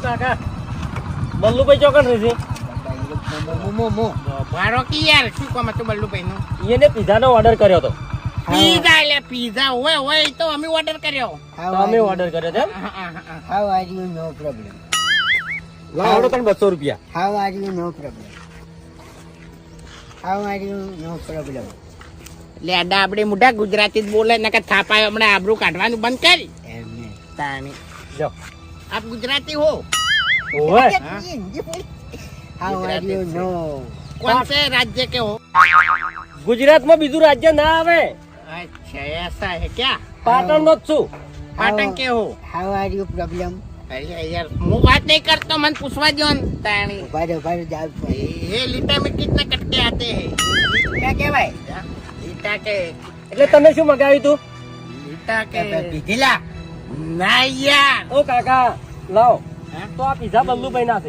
કાકા બલ્લુભાઈ ચોકન રહી ભારો કે યાર શું કામ હતું બલ્લુભાઈ નું? છે એને પીઝાનો ઓર્ડર કર્યો હતો. પીઝા એટલે પીઝા હોય તો અમે ઓર્ડર કર્યો. તમે ઓર્ડર કર્યો છે એમ? How are you? No problem. લાવડો તને 200 રૂપિયા. How are you? No problem. How are you? No problem. લેડા આપણે મોઢા ગુજરાતી જ બોલે નકર થાપાય હમણાં આબરૂ કાઢવાનું બંધ કરી એમને. તાણી જો આપ ગુજરાતી હો? ઓવે How are you? No. कौन से राज्य के हो? ગુજરાતમાં બીજું રાજ્ય ના આવે. अच्छा ऐसा है क्या? પાટણનો જ છું. पाटन के हो? How are you? Problem. अरे यार હું बात नहीं करता मन पूछवा दो न ताणी ઉભા જાવ ये लीटा में कितने कटके आते हैं? क्या કહેવાય? लीटा के એટલે તમે શું મગાવ્યું તું? लीटा के પીધેલા ना यार ઓ કાકા લાવો हाँ? તો આ પીઝા બલ્લુભાઈ ના છે.